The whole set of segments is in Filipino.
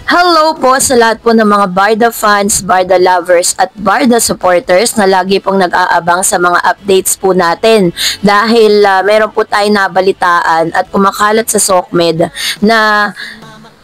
Hello po sa lahat po ng mga Barda fans, Barda lovers at Barda supporters na lagi pong nag-aabang sa mga updates po natin. Dahil meron po tayong nabalitaan at kumakalat sa SOCMED na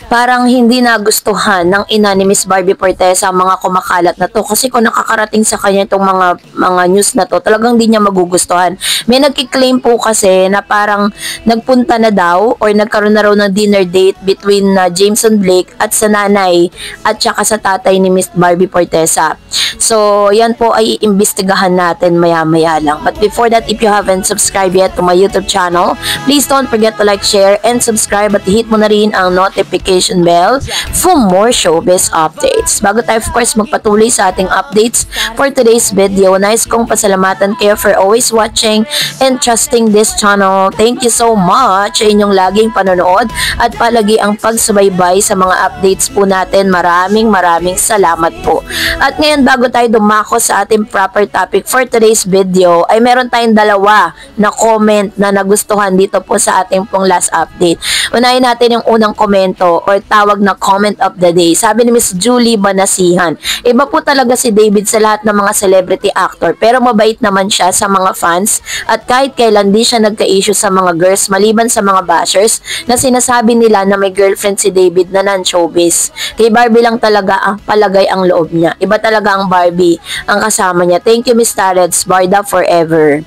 parang hindi nagustuhan ng ina ni Miss Barbie Fortesa ang mga kumakalat na to, kasi kung nakakarating sa kanya itong mga news na to, talagang hindi niya magugustuhan. May nagki-claim po kasi na parang nagpunta na daw or nagkaroon na raw ng dinner date between Jameson Blake at sa nanay at saka sa tatay ni Miss Barbie Fortesa. So yan po ay iimbestigahan natin maya-maya lang. But before that, if you haven't subscribed yet to my YouTube channel, please don't forget to like, share, and subscribe at hit mo na rin ang notification bell for more showbiz updates. Bago tayo of course magpatuloy sa ating updates for today's video, nais kong pasalamatan kayo for always watching and trusting this channel. Thank you so much sa inyong laging panonood at palagi ang pagsubaybay sa mga updates po natin. Maraming salamat po. At ngayon, bago tayo dumako sa ating proper topic for today's video, ay meron tayong dalawa na comment na nagustuhan dito po sa ating pong last update. Unahin natin yung unang komento or tawag na comment of the day. Sabi ni Miss Julie Banasihan, iba po talaga si David sa lahat ng mga celebrity actor, pero mabait naman siya sa mga fans at kahit kailan di siya nagka-issue sa mga girls maliban sa mga bashers na sinasabi nila na may girlfriend si David na non-showbiz. Kay Barbie lang talaga palagay ang loob niya. Iba talaga ang Barbie ang kasama niya. Thank you, Miss Tarets, Barda forever.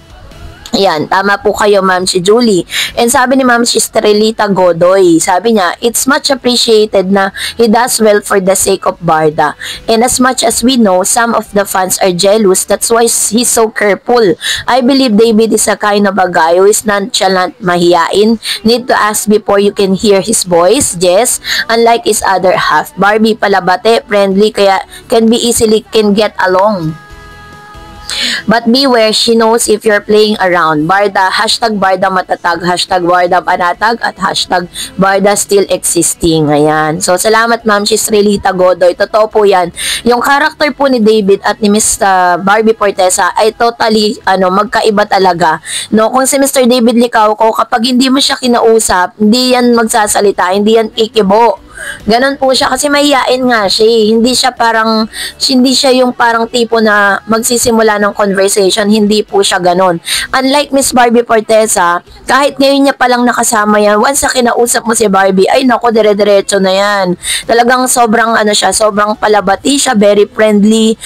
Ayan, tama po kayo, Ma'am si Julie. And sabi ni Ma'am si Estrelita Godoy, sabi niya, it's much appreciated na he does well for the sake of Barda. And as much as we know, some of the fans are jealous. That's why he's so careful. I believe David is a kind of a guy who is nonchalant, mahiyain. Need to ask before you can hear his voice. Yes, unlike his other half. Barbie palabate, friendly, kaya can get along. But beware, she knows if you're playing around. Barda, hashtag Barda matatag, hashtag Barda panatag, at hashtag Barda still existing. Ayan. So, salamat Ma'am Estrelita Godoy. Totoo po yan. Yung character po ni David at ni Miss Barbie Fortesa ay totally, magkaiba talaga. No? Kung si Mr. David Licauco, kapag hindi mo siya kinausap, hindi yan magsasalita, hindi yan kikibo. Ganon po siya kasi mahihain nga siya. Hindi siya yung parang tipo na magsisimula ng conversation. Hindi po siya ganon. Unlike Miss Barbie Fortesa, kahit ngayon niya palang nakasama yan, once na kinausap mo si Barbie, ay nako, dire-diretso na yan. Talagang sobrang sobrang palabati siya, very friendly,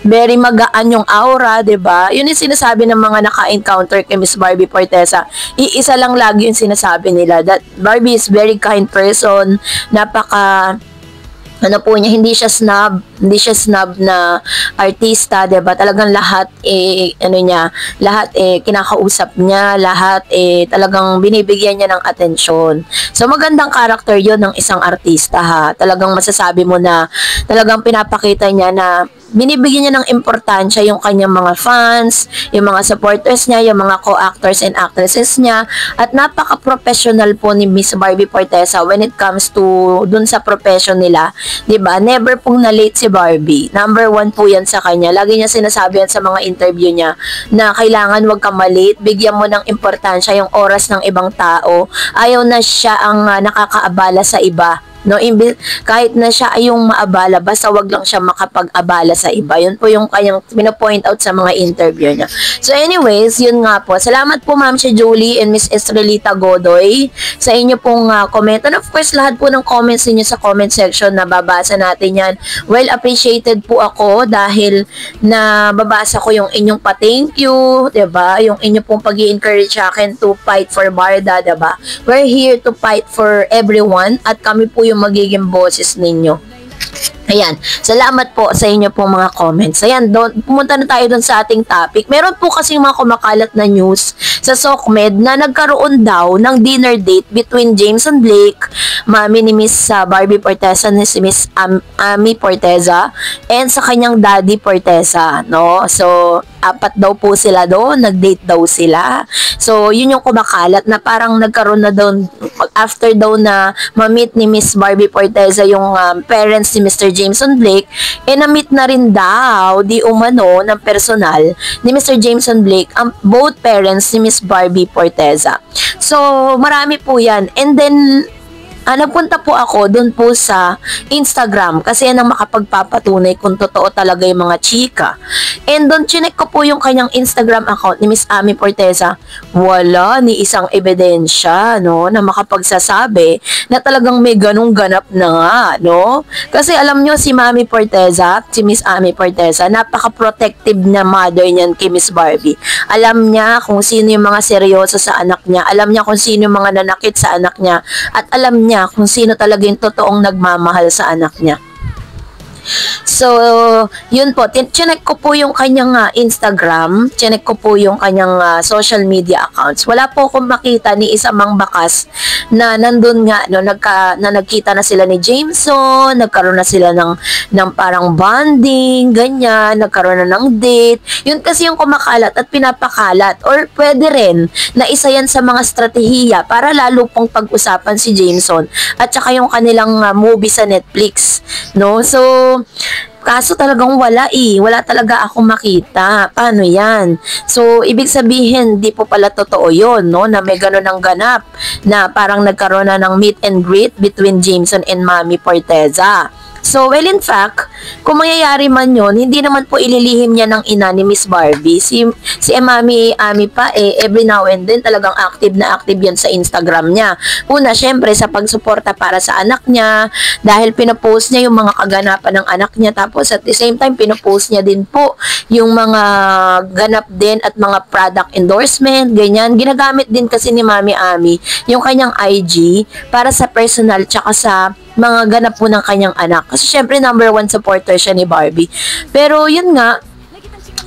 very magaan yung aura, 'di ba? Yun yung sinasabi ng mga naka-encounter kay Miss Barbie Fortesa. Iisa lang lagi yung sinasabi nila, that Barbie is very kind person, napaka po niya, hindi siya snob na artista, 'di ba? Talagang lahat lahat kinakausap niya, lahat talagang binibigyan niya ng atensyon. So magandang character 'yon ng isang artista, ha. Talagang masasabi mo na talagang pinapakita niya na binibigyan niya ng importansya yung kanyang mga fans, yung mga supporters niya, yung mga co-actors and actresses niya, at napaka-professional po ni Miss Barbie Fortesa when it comes to dun sa profession nila, 'di ba? Never pong na-late si Barbie. Number 1 po 'yan sa kanya. Lagi niya sinasabi yan sa mga interview niya na kailangan wag ka ma-late, bigyan mo ng importansya yung oras ng ibang tao. Ayaw na siya ang nakakaabala sa iba. No, kahit na siya ay yung maabala, basta wag lang siya makapag-abala sa iba. Yun po yung kanyang pino-point out sa mga interview niya. So anyways, yun nga po. Salamat po Ma'am si Julie and Miss Estrelita Godoy sa inyo pong comment. And of course, lahat po ng comments niyo sa comment section na babasa natin yan. Well appreciated po ako dahil na babasa ko yung inyong pa-thank you, 'di ba? Yung inyo pong pag-i-encourage sa akin to fight for Barda, 'di ba? We're here to fight for everyone at kami po yung magiging boses ninyo. Ayan, salamat po sa inyo pong mga comments. Ayan, pumunta na tayo doon sa ating topic. Meron po kasing mga kumakalat na news sa SOCMED na nagkaroon daw ng dinner date between Jameson Blake, mami ni Miss Barbie Fortesa, ni si Miss Ami Fortesa, and sa kanyang daddy Fortesa, no? So, 4 daw po sila doon, nag-date daw sila. So, yun yung kumakalat na parang nagkaroon na doon, after daw na ma-meet ni Miss Barbie Fortesa yung parents ni Mr. Jameson Blake, na-meet na rin daw, di umano, ng personal ni Mr. Jameson Blake, ang both parents ni Miss Barbie Fortesa. So, marami po yan. And then, nagpunta po ako doon po sa Instagram kasi yan ang makapagpapatunay kung totoo talaga yung mga chika. And doon, chinek ko po yung kanyang Instagram account ni Miss Ami Forteza. Wala ni isang ebidensya, no, na makapagsasabi na talagang may ganung ganap na nga, no? Kasi alam nyo, si Mami Forteza, si Miss Ami Forteza, napaka-protective na mother niyan kay Miss Barbie. Alam niya kung sino yung mga seryoso sa anak niya. Alam niya kung sino yung mga nanakit sa anak niya. At alam niya kung sino talaga yung totoong nagmamahal sa anak niya. So, yun po, chinek ko po yung kanyang Instagram, chinek ko po yung kanyang social media accounts. Wala po akong makita ni isa mang bakas na nandun nga, no, na nagkita na sila ni Jameson, nagkaroon na sila ng parang bonding, ganyan, nagkaroon na ng date. Yun kasi yung kumakalat at pinapakalat. Or pwede rin na isa yan sa mga strategiya para lalo pong pag-usapan si Jameson at saka yung kanilang movie sa Netflix, no? So, kaso talagang wala wala talaga akong makita. Paano yan? So, ibig sabihin, di po pala totoo yun, no? Na may ganun ang ganap na parang nagkaroon na ng meet and greet between Jameson and Mami Forteza. So, well, in fact, kung mangyayari man yun, hindi naman po ililihim niya ng ina ni Miss Barbie. Si Mami Ami pa, every now and then, talagang active na active yan sa Instagram niya. Una, syempre, sa pagsuporta para sa anak niya, dahil pinapost niya yung mga kaganapan ng anak niya, tapos at the same time, pinapost niya din po yung mga ganap din at mga product endorsement, ganyan. Ginagamit din kasi ni Mami Ami yung kanyang IG para sa personal tsaka sa mga ganap po ng kanyang anak. Kasi syempre number 1 supporter siya ni Barbie. Pero yun nga,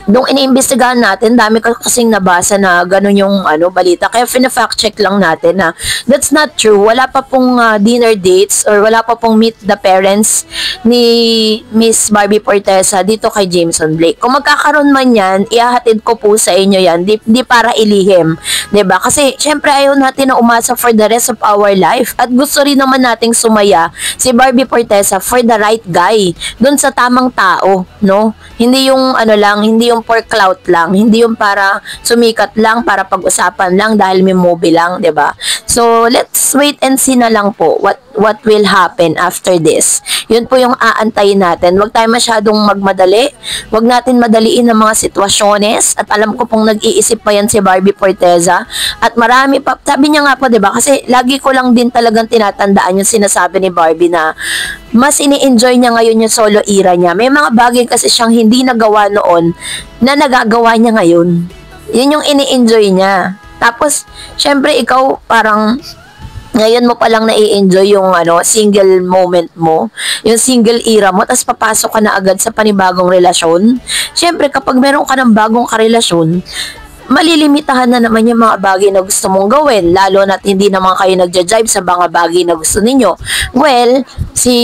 nung iniimbestigahan natin, dami kasing nabasa na ganun yung balita. Kaya fina-fact check lang natin na that's not true. Wala pa pong dinner dates or wala pa pong meet the parents ni Miss Barbie Forteza dito kay Jameson Blake. Kung magkakaroon man yan, ihahatid ko po sa inyo yan. Di para ilihim. 'Di ba? Kasi syempre ayaw natin na umasa for the rest of our life. At gusto rin naman nating sumaya si Barbie Forteza for the right guy. Doon sa tamang tao, no? Hindi yung hindi yung for clout lang, hindi yung para sumikat lang, para pag-usapan lang dahil may movie lang, 'di ba? So, let's wait and see na lang po what will happen after this. Yun po yung aantayin natin. Huwag tayo masyadong magmadali. Huwag natin madaliin ang mga sitwasyones. At alam ko pong nag-iisip pa yan si Barbie Forteza. At marami pa. Sabi niya nga po, 'di ba? Kasi lagi ko lang din talagang tinatandaan yung sinasabi ni Barbie na mas ini-enjoy niya ngayon yung solo era niya. May mga bagay kasi siyang hindi nagawa noon na nagagawa niya ngayon. Yun yung ini-enjoy niya. Tapos, syempre ikaw parang ngayon mo palang nai-enjoy yung single moment mo, yung single era mo, tapos papasok ka na agad sa panibagong relasyon. Syempre, kapag meron ka ng bagong karelasyon, malilimitahan na naman yung mga bagay na gusto mong gawin, lalo na't hindi naman kayo nagja-jive sa mga bagay na gusto ninyo. Well, si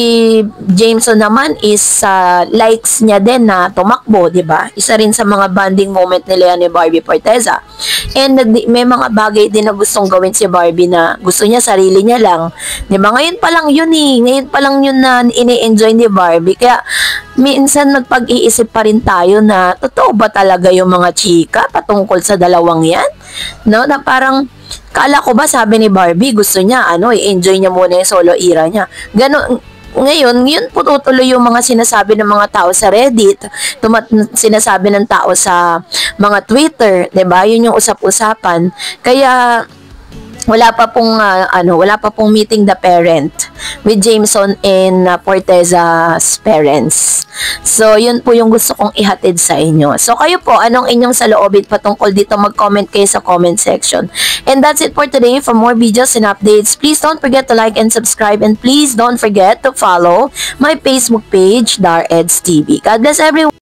Jameson naman is likes niya din na tumakbo, 'di ba? Isa rin sa mga bonding moment nila ni Barbie Forteza. And may mga bagay din na gustong gawin si Barbie na gusto niya sarili niya lang. 'Di ba? Ngayon pa lang 'yun Ngayon pa lang 'yun na ini-enjoy ni Barbie. Kaya minsan nagpag-iisip pa rin tayo na totoo ba talaga yung mga chika patungkol sa dalawang yan? No, na parang kala ko ba sabi ni Barbie gusto niya i-enjoy niya muna yung solo era niya. Ngayon, yun po tutuloy yung mga sinasabi ng mga tao sa Reddit, sinasabi ng tao sa mga Twitter, 'di ba? Yun yung usap-usapan. Kaya wala pa pong meeting the parent with Jameson and Forteza's parents. So, yun po yung gusto kong ihatid sa inyo. So, kayo po, anong inyong saloobin patungkol dito? Mag-comment kayo sa comment section. And that's it for today. For more videos and updates, please don't forget to like and subscribe. And please don't forget to follow my Facebook page, Dar Eds TV. God bless everyone.